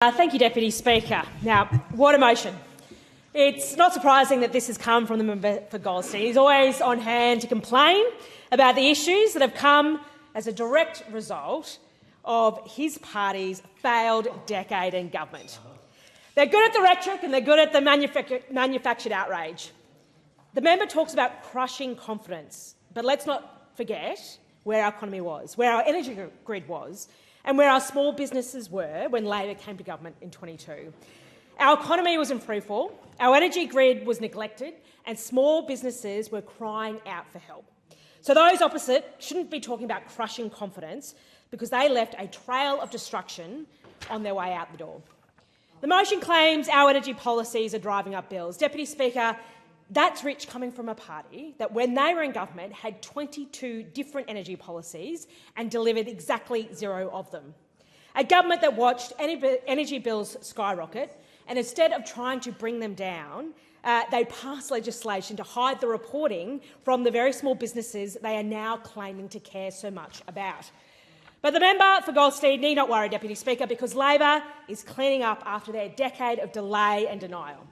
Thank you, Deputy Speaker. Now, what a motion. It's not surprising that this has come from the member for Goldstein. He's always on hand to complain about the issues that have come as a direct result of his party's failed decade in government. They're good at the rhetoric and they're good at the manufactured outrage. The member talks about crushing confidence, but let's not forget where our economy was, where our energy grid was, and where our small businesses were when Labor came to government in 2022. Our economy was in freefall, our energy grid was neglected, and small businesses were crying out for help. So those opposite shouldn't be talking about crushing confidence because they left a trail of destruction on their way out the door. The motion claims our energy policies are driving up bills. Deputy Speaker, that's rich coming from a party that, when they were in government, had 22 different energy policies and delivered exactly 0 of them. A government that watched energy bills skyrocket, and instead of trying to bring them down, they passed legislation to hide the reporting from the very small businesses they are now claiming to care so much about. But the member for Goldstein need not worry, Deputy Speaker, because Labor is cleaning up after their decade of delay and denial.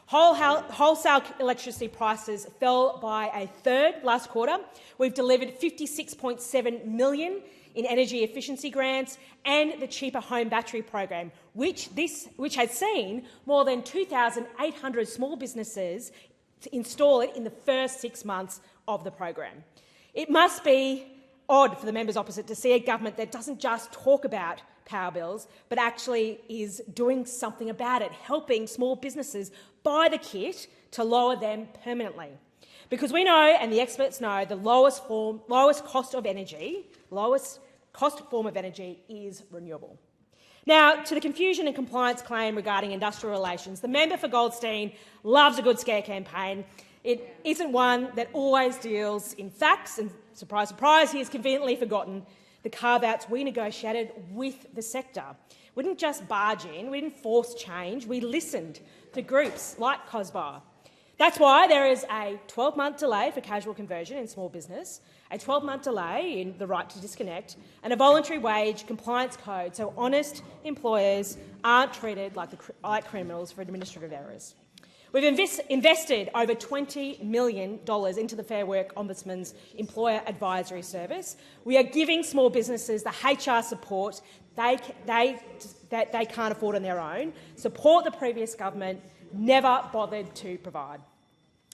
Wholesale electricity prices fell by a third last quarter. We've delivered $56.7 million in energy efficiency grants and the Cheaper Home Battery program, which has seen more than 2,800 small businesses install it in the first 6 months of the program. It must be odd for the members opposite to see a government that doesn't just talk about power bills, but actually is doing something about it, helping small businesses buy the kit to lower them permanently. Because we know, and the experts know, the lowest cost form of energy is renewable. Now, to the confusion and compliance claim regarding industrial relations, the member for Goldstein loves a good scare campaign. It isn't one that always deals in facts, and surprise, surprise, he has conveniently forgotten the carve-outs we negotiated with the sector. We didn't just barge in, we didn't force change, we listened to groups like COSBAR. That's why there is a 12-month delay for casual conversion in small business, a 12-month delay in the right to disconnect, and a voluntary wage compliance code so honest employers aren't treated like criminals for administrative errors. We've invested over $20 million into the Fair Work Ombudsman's Employer Advisory Service. We are giving small businesses the HR support that they can't afford on their own, support the previous government never bothered to provide.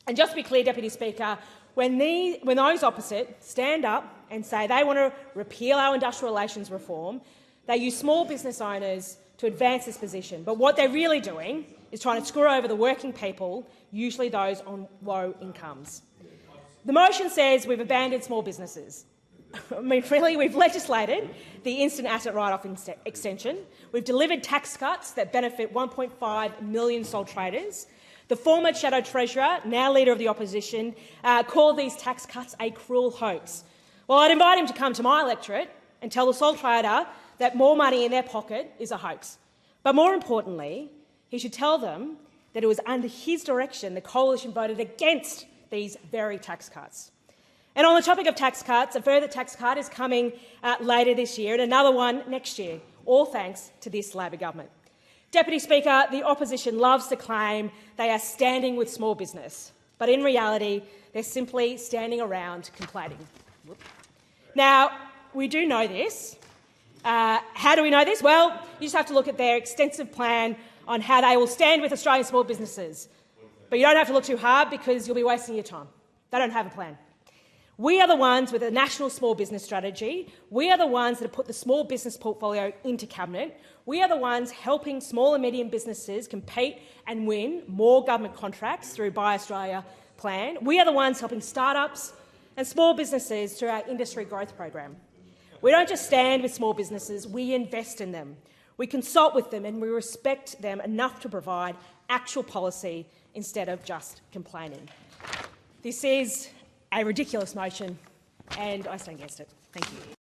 And just to be clear, Deputy Speaker, when those opposite stand up and say they want to repeal our industrial relations reform, they use small business owners to advance this position. But what they're really doing is trying to screw over the working people, usually those on low incomes. The motion says we've abandoned small businesses. I mean, really, we've legislated the instant asset write-off extension. We've delivered tax cuts that benefit 1.5 million sole traders. The former Shadow Treasurer, now Leader of the Opposition, called these tax cuts a cruel hoax. Well, I'd invite him to come to my electorate and tell the sole trader that more money in their pocket is a hoax. But more importantly, he should tell them that it was under his direction the coalition voted against these very tax cuts. And on the topic of tax cuts, a further tax cut is coming later this year and another one next year, all thanks to this Labor government. Deputy Speaker, the opposition loves to claim they are standing with small business, but in reality, they're simply standing around complaining. Now, we do know this. How do we know this? Well, you just have to look at their extensive plan on how they will stand with Australian small businesses. But you don't have to look too hard because you'll be wasting your time. They don't have a plan. We are the ones with a national small business strategy. We are the ones that have put the small business portfolio into cabinet. We are the ones helping small and medium businesses compete and win more government contracts through Buy Australia plan. We are the ones helping startups and small businesses through our industry growth program. We don't just stand with small businesses, we invest in them. We consult with them and we respect them enough to provide actual policy instead of just complaining. This is a ridiculous motion and I stand against it. Thank you.